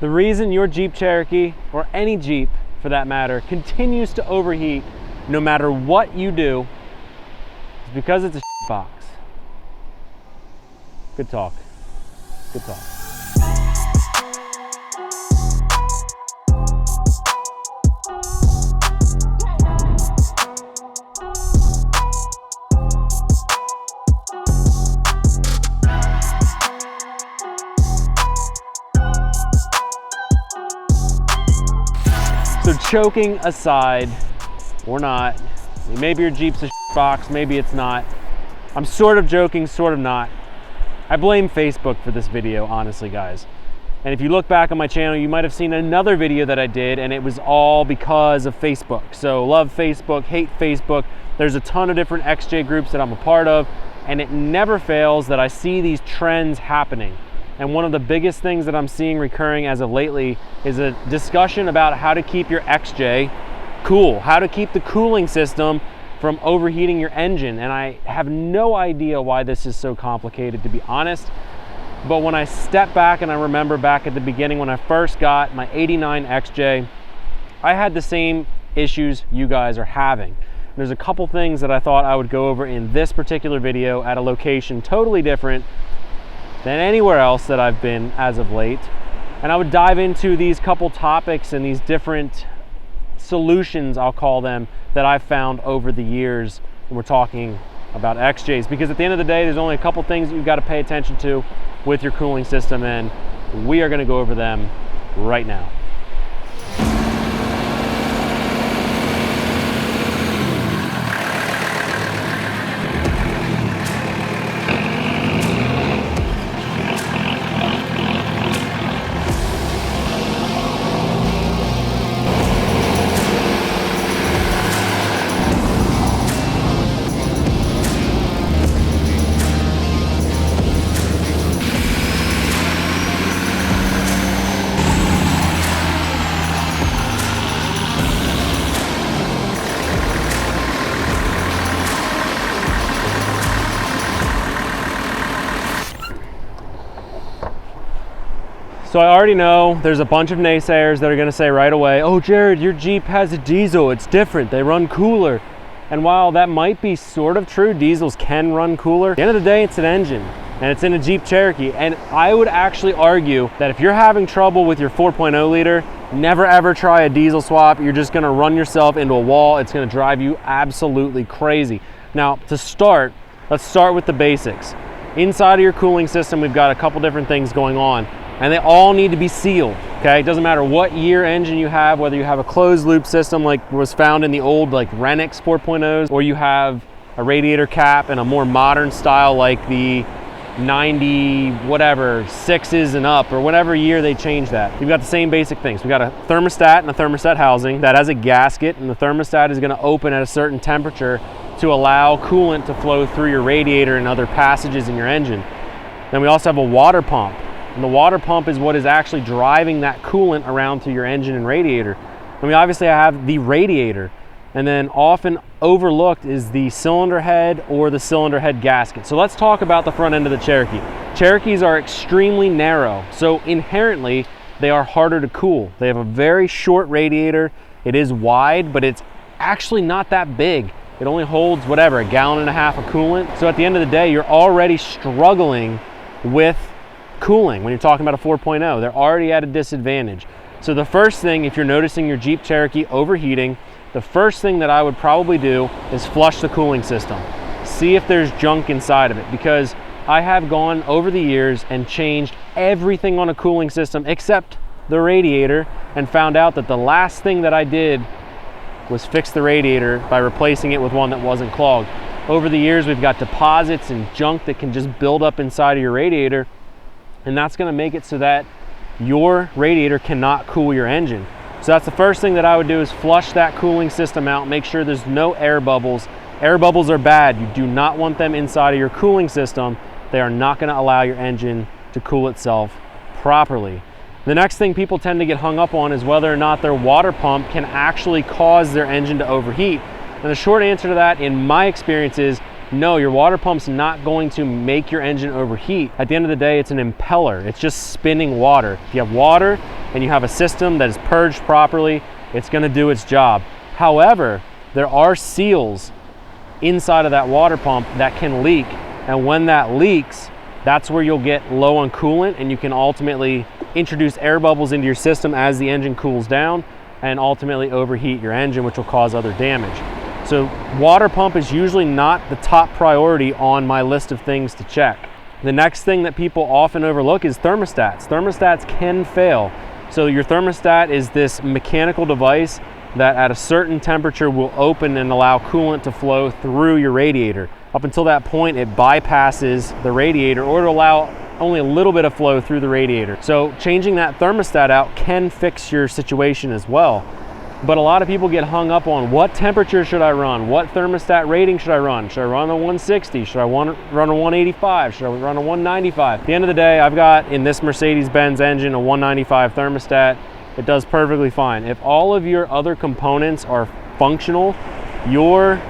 The reason your Jeep Cherokee, or any Jeep for that matter, continues to overheat no matter what you do is because it's a box. Good talk. Good talk. So choking aside, or not, maybe your Jeep's a box, maybe it's not. I'm sort of joking, sort of not. I blame Facebook for this video, honestly, guys. And if you look back on my channel, you might have seen another video that I did, and it was all because of Facebook. So love Facebook, hate Facebook. There's a ton of different XJ groups that I'm a part of, and it never fails that I see these trends happening. And one of the biggest things that I'm seeing recurring as of lately is a discussion about how to keep your XJ cool, how to keep the cooling system from overheating your engine. And I have no idea why this is so complicated, to be honest. But when I step back and I remember back at the beginning when I first got my '89 XJ, I had the same issues you guys are having. There's a couple things that I thought I would go over in this particular video at a location totally different than anywhere else that I've been as of late. And I would dive into these couple topics and these different solutions, I'll call them, that I've found over the years when we're talking about XJs. Because at the end of the day, there's only a couple things that you've got to pay attention to with your cooling system, and we are going to go over them right now. So I already know there's a bunch of naysayers that are gonna say right away, oh Jared, your Jeep has a diesel, it's different, they run cooler. And while that might be sort of true, diesels can run cooler, at the end of the day, it's an engine, and it's in a Jeep Cherokee. And I would actually argue that if you're having trouble with your 4.0 liter, never ever try a diesel swap. You're just gonna run yourself into a wall. It's gonna drive you absolutely crazy. Now, to start, let's start with the basics. Inside of your cooling system, we've got a couple different things going on, and they all need to be sealed, okay? It doesn't matter what year engine you have, whether you have a closed loop system like was found in the old like Renix 4.0s, or you have a radiator cap in a more modern style like the 90 whatever 6s and up, or whatever year they changed that. You've got the same basic things. We've got a thermostat and a thermostat housing that has a gasket, and the thermostat is gonna open at a certain temperature to allow coolant to flow through your radiator and other passages in your engine. Then we also have a water pump. And the water pump is what is actually driving that coolant around through your engine and radiator. And we obviously have the radiator. And then often overlooked is the cylinder head or the cylinder head gasket. So let's talk about the front end of the Cherokee. Cherokees are extremely narrow, so inherently they are harder to cool. They have a very short radiator. It is wide, but it's actually not that big. It only holds whatever, 1.5 gallons of coolant. So at the end of the day, you're already struggling with cooling. When you're talking about a 4.0, they're already at a disadvantage. So the first thing, if you're noticing your Jeep Cherokee overheating, the first thing that I would probably do is flush the cooling system. See if there's junk inside of it, because I have gone over the years and changed everything on a cooling system except the radiator, and found out that the last thing that I did was fix the radiator by replacing it with one that wasn't clogged. Over the years, we've got deposits and junk that can just build up inside of your radiator, and that's gonna make it so that your radiator cannot cool your engine. So that's the first thing that I would do, is flush that cooling system out, make sure there's no air bubbles. Air bubbles are bad. You do not want them inside of your cooling system. They are not gonna allow your engine to cool itself properly. The next thing people tend to get hung up on is whether or not their water pump can actually cause their engine to overheat. And the short answer to that, in my experience, is no, your water pump's not going to make your engine overheat. At the end of the day, it's an impeller. It's just spinning water. If you have water and you have a system that is purged properly, it's going to do its job. However, there are seals inside of that water pump that can leak, and when that leaks, that's where you'll get low on coolant, and you can ultimately introduce air bubbles into your system as the engine cools down and ultimately overheat your engine, which will cause other damage. So water pump is usually not the top priority on my list of things to check. The next thing that people often overlook is thermostats. Thermostats can fail. So your thermostat is this mechanical device that at a certain temperature will open and allow coolant to flow through your radiator. Up until that point, it bypasses the radiator, or it'll allow only a little bit of flow through the radiator. So changing that thermostat out can fix your situation as well. But a lot of people get hung up on what temperature should I run? What thermostat rating should I run? Should I run a 160? Should I run a 185? Should I run a 195? At the end of the day, I've got in this Mercedes-Benz engine a 195 thermostat. It does perfectly fine. If all of your other components are functional, your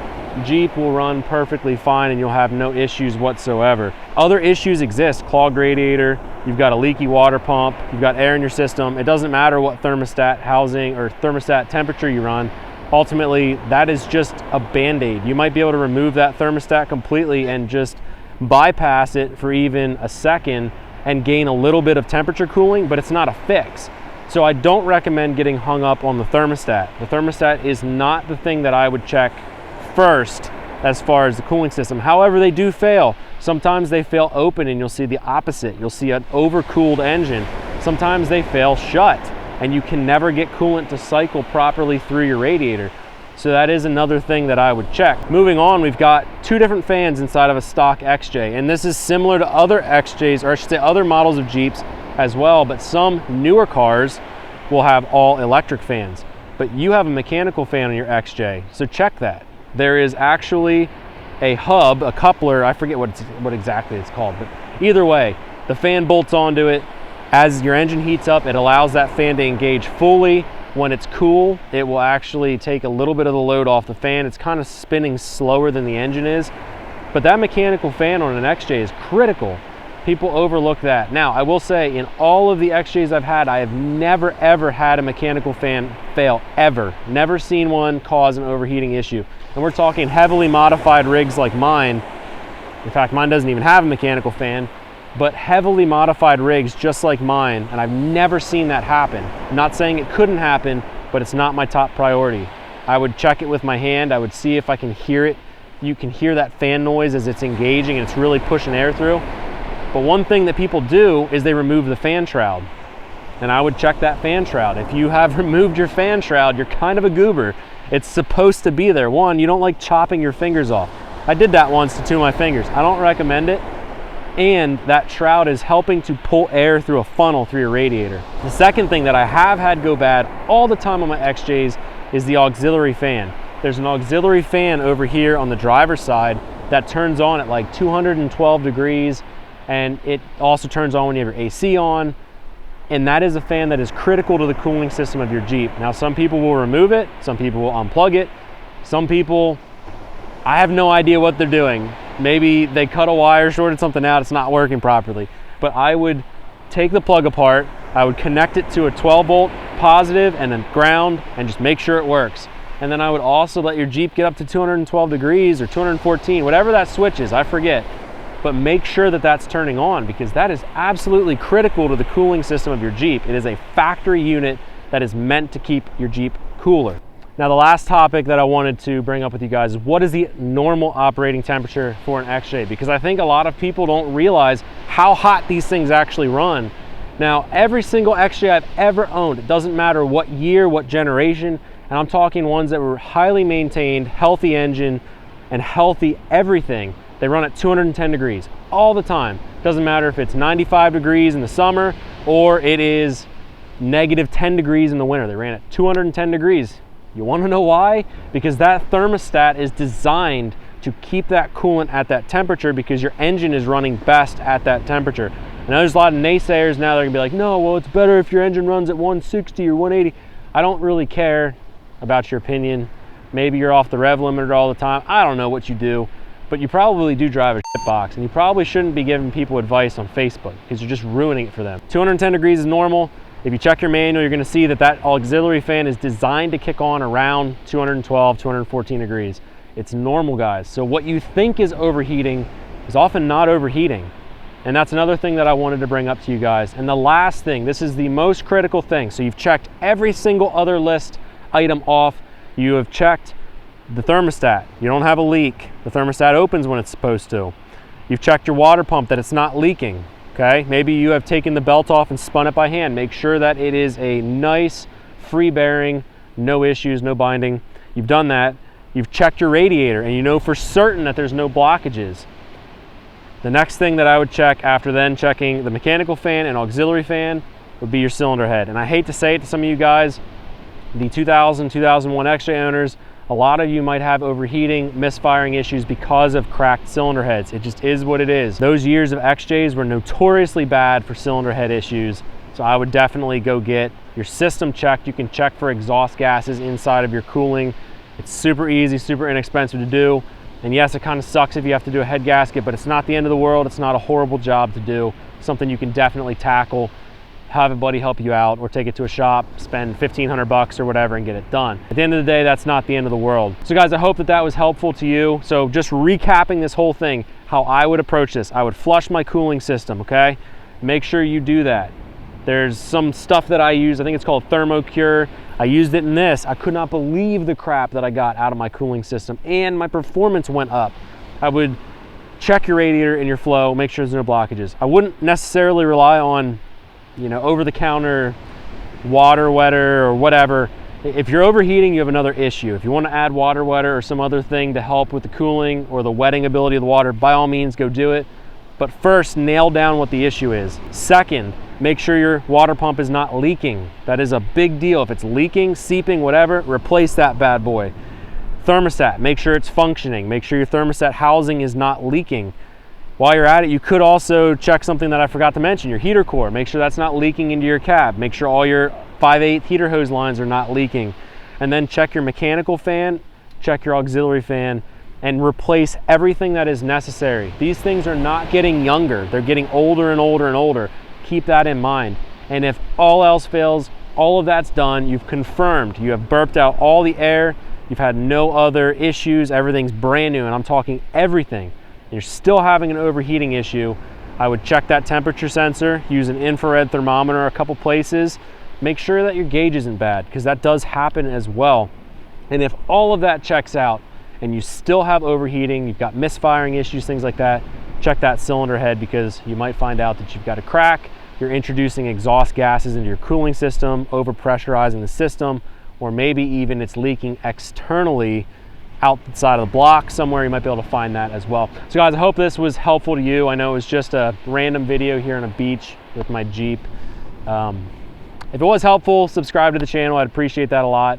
Jeep will run perfectly fine and you'll have no issues whatsoever. Other issues exist: clogged radiator, you've got a leaky water pump, you've got air in your system. It doesn't matter what thermostat housing or thermostat temperature you run. Ultimately, that is just a band-aid. You might be able to remove that thermostat completely and just bypass it for even a second and gain a little bit of temperature cooling, but it's not a fix. So I don't recommend getting hung up on the thermostat. The thermostat is not the thing that I would check first as far as the cooling system. However, they do fail. Sometimes they fail open and you'll see the opposite. You'll see an overcooled engine. Sometimes they fail shut and you can never get coolant to cycle properly through your radiator. So that is another thing that I would check. Moving on, we've got two different fans inside of a stock XJ, and this is similar to other XJs, or I should say other models of Jeeps as well, but some newer cars will have all electric fans. But you have a mechanical fan on your XJ, so check that. There is actually a hub, a coupler, I forget what exactly it's called, but either way, the fan bolts onto it. As your engine heats up, it allows that fan to engage fully. When it's cool, it will actually take a little bit of the load off the fan. It's kind of spinning slower than the engine is, but that mechanical fan on an XJ is critical. People overlook that. Now, I will say, in all of the XJs I've had, I have never ever had a mechanical fan fail, ever. Never seen one cause an overheating issue. And we're talking heavily modified rigs like mine. In fact, mine doesn't even have a mechanical fan, but heavily modified rigs just like mine, and I've never seen that happen. I'm not saying it couldn't happen, but it's not my top priority. I would check it with my hand. I would see if I can hear it. You can hear that fan noise as it's engaging and it's really pushing air through. But one thing that people do is they remove the fan shroud. And I would check that fan shroud. If you have removed your fan shroud, you're kind of a goober. It's supposed to be there. One, you don't like chopping your fingers off. I did that once to two of my fingers. I don't recommend it. And that shroud is helping to pull air through a funnel through your radiator. The second thing that I have had go bad all the time on my XJs is the auxiliary fan. There's an auxiliary fan over here on the driver's side that turns on at like 212 degrees, and it also turns on when you have your AC on. And that is a fan that is critical to the cooling system of your Jeep. Now, some people will remove it, some people will unplug it, some people, I have no idea what they're doing. Maybe they cut a wire, shorted something out, it's not working properly. But I would take the plug apart, I would connect it to a 12 volt positive and then ground and just make sure it works. And then I would also let your Jeep get up to 212 degrees or 214, whatever that switch is, I forget. But make sure that that's turning on, because that is absolutely critical to the cooling system of your Jeep. It is a factory unit that is meant to keep your Jeep cooler. Now, the last topic that I wanted to bring up with you guys is what is the normal operating temperature for an XJ? Because I think a lot of people don't realize how hot these things actually run. Now, every single XJ I've ever owned, it doesn't matter what year, what generation, and I'm talking ones that were highly maintained, healthy engine, and healthy everything. They run at 210 degrees all the time. Doesn't matter if it's 95 degrees in the summer or it is negative 10 degrees in the winter. They ran at 210 degrees. You want to know why? Because that thermostat is designed to keep that coolant at that temperature, because your engine is running best at that temperature. I know there's a lot of naysayers now, they're gonna be like, no, well, it's better if your engine runs at 160 or 180. I don't really care about your opinion. Maybe you're off the rev limiter all the time. I don't know what you do, but you probably do drive a shit box, and you probably shouldn't be giving people advice on Facebook, because you're just ruining it for them. 210 degrees is normal. If you check your manual, you're gonna see that that auxiliary fan is designed to kick on around 212, 214 degrees. It's normal, guys. So what you think is overheating is often not overheating. And that's another thing that I wanted to bring up to you guys. And the last thing, this is the most critical thing. So you've checked every single other list item off. You have checked the thermostat. You don't have a leak. The thermostat opens when it's supposed to. You've checked your water pump that it's not leaking, okay? Maybe you have taken the belt off and spun it by hand. Make sure that it is a nice, free bearing, no issues, no binding. You've done that. You've checked your radiator and you know for certain that there's no blockages. The next thing that I would check after then checking the mechanical fan and auxiliary fan would be your cylinder head. And I hate to say it to some of you guys, the 2000, 2001 XJ owners, a lot of you might have overheating, misfiring issues because of cracked cylinder heads. It just is what it is. Those years of XJs were notoriously bad for cylinder head issues. So I would definitely go get your system checked. You can check for exhaust gases inside of your cooling. It's super easy, super inexpensive to do. And yes, it kind of sucks if you have to do a head gasket, but it's not the end of the world. It's not a horrible job to do. Something you can definitely tackle, have a buddy help you out, or take it to a shop, spend 1,500 bucks or whatever and get it done. At the end of the day, that's not the end of the world. So guys, I hope that that was helpful to you. So just recapping this whole thing, how I would approach this. I would flush my cooling system, okay? Make sure you do that. There's some stuff that I use, I think it's called Thermocure. I used it in this. I could not believe the crap that I got out of my cooling system, and my performance went up. I would check your radiator and your flow, make sure there's no blockages. I wouldn't necessarily rely on, you know, over-the-counter water wetter or whatever. If you're overheating, you have another issue. If you want to add water wetter or some other thing to help with the cooling or the wetting ability of the water, by all means, go do it. But first, nail down what the issue is. Second, make sure your water pump is not leaking. That is a big deal. If it's leaking, seeping, whatever, replace that bad boy. Thermostat, make sure it's functioning. Make sure your thermostat housing is not leaking. While you're at it, you could also check something that I forgot to mention, your heater core. Make sure that's not leaking into your cab. Make sure all your 5/8 heater hose lines are not leaking. And then check your mechanical fan, check your auxiliary fan, and replace everything that is necessary. These things are not getting younger. They're getting older and older and older. Keep that in mind. And if all else fails, all of that's done, you've confirmed, you have burped out all the air, you've had no other issues, everything's brand new, and I'm talking everything. You're still having an overheating issue, I would check that temperature sensor, use an infrared thermometer a couple places, make sure that your gauge isn't bad, because that does happen as well. And if all of that checks out, and you still have overheating, you've got misfiring issues, things like that, check that cylinder head, because you might find out that you've got a crack, you're introducing exhaust gases into your cooling system, over-pressurizing the system, or maybe even it's leaking externally outside of the block somewhere. You might be able to find that as well. So guys, I hope this was helpful to you. I know it was just a random video here on a beach with my Jeep. If it was helpful, subscribe to the channel. I'd appreciate that a lot.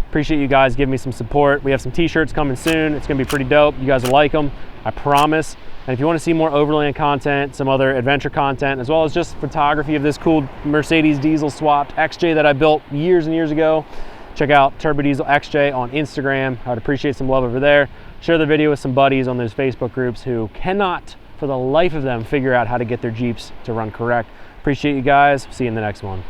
Appreciate you guys giving me some support. We have some t-shirts coming soon. It's gonna be pretty dope. You guys will like them, I promise. And if you want to see more Overland content, some other adventure content, as well as just photography of this cool Mercedes diesel swapped XJ that I built years and years ago, check out Turbo Diesel XJ on Instagram. I'd appreciate some love over there. Share the video with some buddies on those Facebook groups who cannot, for the life of them, figure out how to get their Jeeps to run correct. Appreciate you guys. See you in the next one.